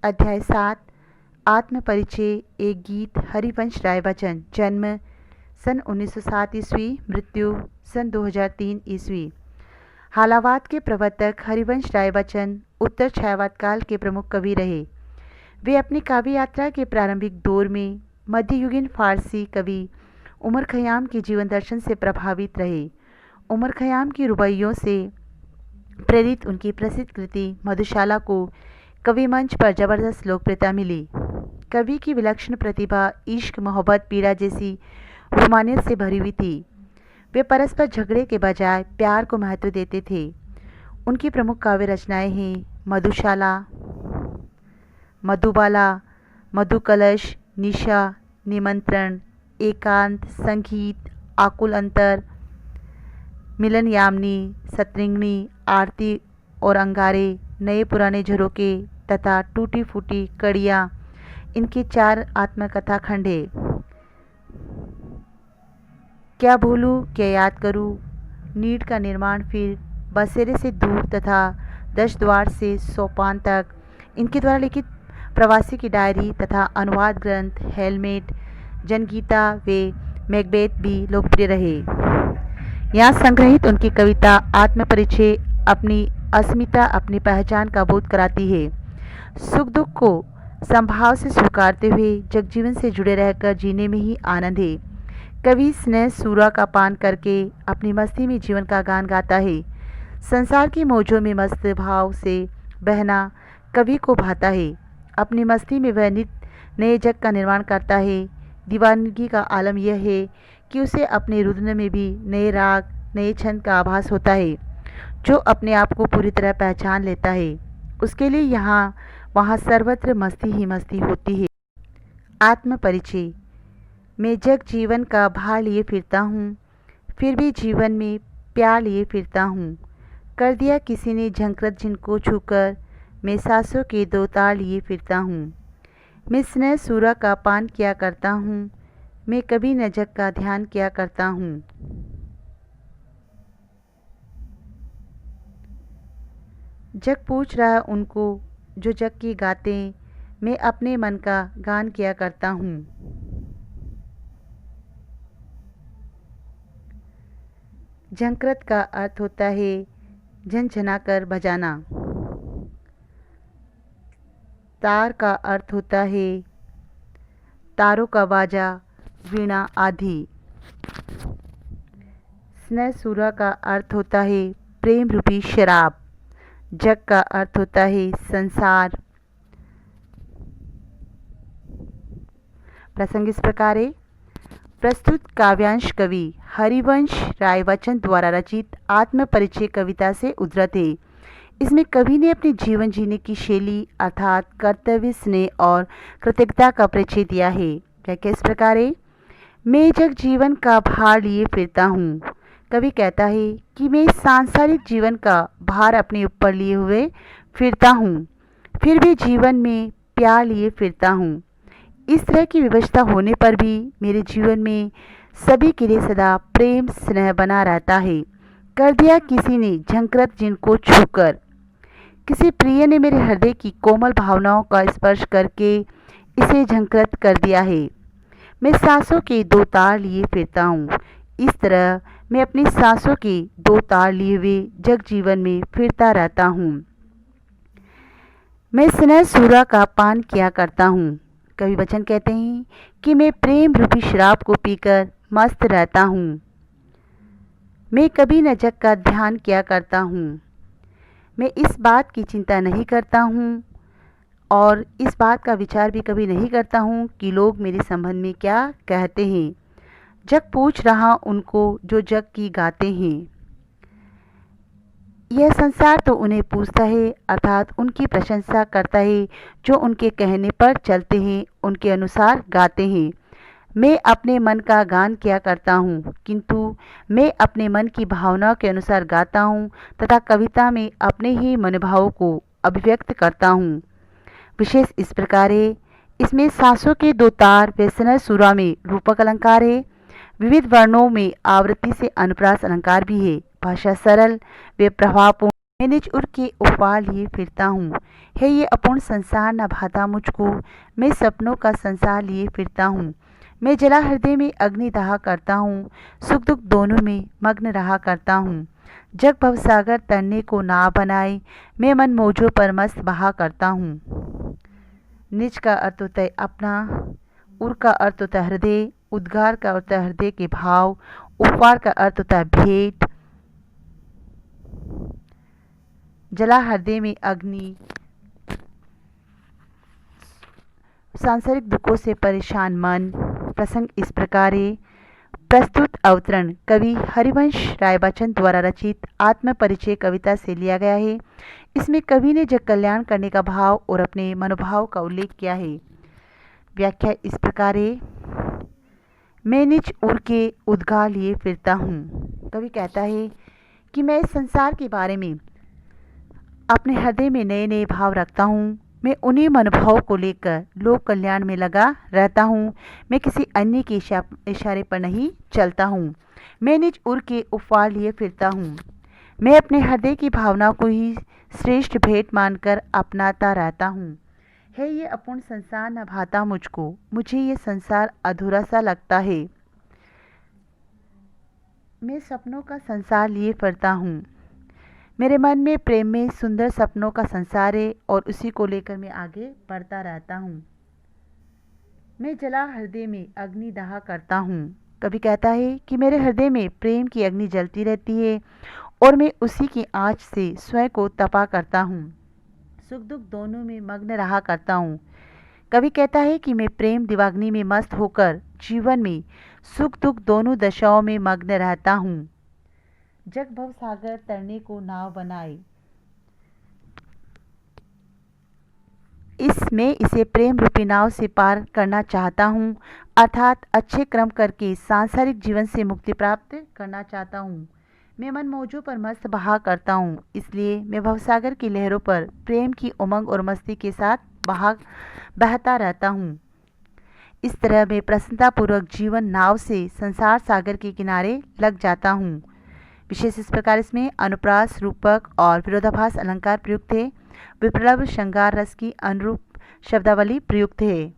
अध्याय 7 आत्मपरिचय। एक गीत। हरिवंश राय बच्चन। जन्म सन 1907 ईस्वी, मृत्यु सन 2003 ईस्वी। हालावाद के प्रवर्तक हरिवंश राय बच्चन उत्तर छायावाद काल के प्रमुख कवि रहे। वे अपनी काव्य यात्रा के प्रारंभिक दौर में मध्ययुगीन फारसी कवि उमर खयाम के जीवन दर्शन से प्रभावित रहे। उमर खयाम की रुबाइयों से प्रेरित उनकी प्रसिद्ध कृति मधुशाला को कवि मंच पर जबरदस्त लोकप्रियता मिली। कवि की विलक्षण प्रतिभा इश्क, मोहब्बत, पीड़ा जैसी रोमानियत से भरी हुई थी। वे परस्पर झगड़े के बजाय प्यार को महत्व देते थे। उनकी प्रमुख काव्य रचनाएं हैं मधुशाला, मधुबाला, मधुकलश, निशा, निमंत्रण, एकांत, संगीत, आकुल अंतर, मिलन यामिनी, सतरंगिणी, आरती और अंगारे, नए पुराने झरोके तथा टूटी फूटी कड़ियाँ इनके 4 आत्मकथा खंड है। क्या भूलूं क्या याद करूं, नीड का निर्माण, फिर बसेरे से दूर तथा 10 द्वार से सोपान तक, इनके द्वारा लिखित प्रवासी की डायरी तथा अनुवाद ग्रंथ हेलमेट, जनगीता वे मैकबेथ भी लोकप्रिय रहे। यहाँ संग्रहित उनकी कविता आत्मपरिचय अपनी अस्मिता, अपनी पहचान का बोध कराती है। सुख दुख को संभाव से स्वीकारते हुए जगजीवन से जुड़े रहकर जीने में ही आनंद है। कवि स्नेह सूरा का पान करके अपनी मस्ती में जीवन का गान गाता है। संसार की मौजों में मस्त भाव से बहना कवि को भाता है। अपनी मस्ती में वह नित नए जग का निर्माण करता है। दीवानगी का आलम यह है कि उसे अपने रुदन में भी नए राग, नए छंद का आभास होता है। जो अपने आप को पूरी तरह पहचान लेता है, उसके लिए यहाँ वहाँ सर्वत्र मस्ती ही मस्ती होती है। आत्मपरिचय। मैं जग जीवन का भार लिए फिरता हूँ, फिर भी जीवन में प्यार लिए फिरता हूँ। कर दिया किसी ने झंकृत जिनको छूकर, मैं सांसों के 2 तार लिए फिरता हूँ। मैं स्नेह सूरा का पान किया करता हूँ, मैं कभी न जग का ध्यान किया करता हूँ। जग पूछ रहा उनको जो जग की गाते, मैं अपने मन का गान किया करता हूँ। झंकृत का अर्थ होता है झनझना कर बजाना। तार का अर्थ होता है तारों का बाजा, वीणा आदि। स्नेह सूरा का अर्थ होता है प्रेम रूपी शराब। जग का अर्थ होता है संसार। प्रसंग इस प्रकार है। प्रस्तुत काव्यांश कवि हरिवंश राय बच्चन द्वारा रचित आत्मपरिचय कविता से उद्धृत है। इसमें कवि ने अपने जीवन जीने की शैली अर्थात कर्तव्य, स्नेह और कृतज्ञता का परिचय दिया है। व्याख्या इस प्रकार है। मैं जग जीवन का भार लिए फिरता हूँ। कवि कहता है कि मैं सांसारिक जीवन का भार अपने ऊपर लिए हुए फिरता हूँ, फिर भी जीवन में प्यार लिए फिरता हूँ। इस तरह की व्यवस्था होने पर भी मेरे जीवन में सभी के लिए सदा प्रेम स्नेह बना रहता है। कर दिया किसी ने झंकृत जिनको छूकर, किसी प्रिय ने मेरे हृदय की कोमल भावनाओं का स्पर्श करके इसे झंकृत कर दिया है। मैं सांसों के 2 तार लिए फिरता हूँ। इस तरह मैं अपनी सांसों के 2 तार लिए हुए जग जीवन में फिरता रहता हूँ। मैं स्नेह सूरा का पान किया करता हूँ। कवि बच्चन कहते हैं कि मैं प्रेम रूपी शराब को पीकर मस्त रहता हूँ। मैं कभी न जग का ध्यान किया करता हूँ। मैं इस बात की चिंता नहीं करता हूँ और इस बात का विचार भी कभी नहीं करता हूँ कि लोग मेरे संबंध में क्या कहते हैं। जग पूछ रहा उनको जो जग की गाते हैं। यह संसार तो उन्हें पूछता है, अर्थात उनकी प्रशंसा करता है जो उनके कहने पर चलते हैं, उनके अनुसार गाते हैं। मैं अपने मन का गान किया करता हूँ, किंतु मैं अपने मन की भावनाओं के अनुसार गाता हूँ तथा कविता में अपने ही मनोभावों को अभिव्यक्त करता हूँ। विशेष इस प्रकार है। इसमें सांसों के 2 तार व स्नेह सूरा में रूपक अलंकार है। विविध वर्णों में आवृत्ति से अनुप्रास अलंकार भी है। भाषा सरल व प्रभावपूर्ण मैं निज उर के उपवार लिए फिरता हूँ। है ये अपूर्ण संसार न भाता मुझको, मैं सपनों का संसार लिए फिरता हूँ। मैं जला हृदय में अग्नि दहा करता हूँ, सुख दुख दोनों में मग्न रहा करता हूँ। जग भवसागर तरने को नाव बनाए, मैं मन मौजों पर मस्त बहा करता हूँ। निज का अर्थ होता है अपना, उर का अर्थ होता है हृदय, उद्गार का अर्थ है हृदय के भाव, उपवार का अर्थ होता है भेंट, जला हृदय में अग्नि, सांसारिक दुखों से परेशान मन। प्रसंग इस प्रकार है। प्रस्तुत अवतरण कवि हरिवंश राय बच्चन द्वारा रचित आत्म परिचय कविता से लिया गया है। इसमें कवि ने जग कल्याण करने का भाव और अपने मनोभाव का उल्लेख किया है। व्याख्या इस प्रकार है। मैं निज उर के उद्गार लिए फिरता हूँ। कवि कहता है कि मैं इस संसार के बारे में अपने हृदय में नए नए भाव रखता हूँ। मैं उन्हीं मनोभाव को लेकर लोक कल्याण में लगा रहता हूँ। मैं किसी अन्य के इशारे पर नहीं चलता हूँ। मैं निज उर के उपवार लिए फिरता हूँ। मैं अपने हृदय की भावना को ही श्रेष्ठ भेंट मानकर अपनाता रहता हूँ। है ये अपूर्ण संसार न भाता मुझको, मुझे ये संसार अधूरा सा लगता है। मैं सपनों का संसार लिए फिरता हूँ। मेरे मन में प्रेम में सुंदर सपनों का संसार है और उसी को लेकर मैं आगे बढ़ता रहता हूँ। मैं जला हृदय में अग्नि दहा करता हूँ। कभी कहता है कि मेरे हृदय में प्रेम की अग्नि जलती रहती है और मैं उसी की आँच से स्वयं को तपा करता हूँ। सुख दुख दोनों में मग्न रहा करता हूँ। कभी कहता है कि मैं प्रेम दिवाग्नि में मस्त होकर जीवन में सुख दुख दोनों दशाओं में मग्न रहता हूँ। जग भव सागर तरने को नाव बनाए, इसमें इसे प्रेम रूपी नाव से पार करना चाहता हूँ, अर्थात अच्छे क्रम करके सांसारिक जीवन से मुक्ति प्राप्त करना चाहता हूँ। मैं मन मौजों पर मस्त बहा करता हूँ, इसलिए मैं भवसागर की लहरों पर प्रेम की उमंग और मस्ती के साथ बहता रहता हूँ। इस तरह मैं प्रसन्नतापूर्वक जीवन नाव से संसार सागर के किनारे लग जाता हूँ। विशेष इस प्रकार इसमें अनुप्रास, रूपक और विरोधाभास अलंकार प्रयुक्त है। विप्लव श्रृंगार रस की अनुरूप शब्दावली प्रयुक्त है।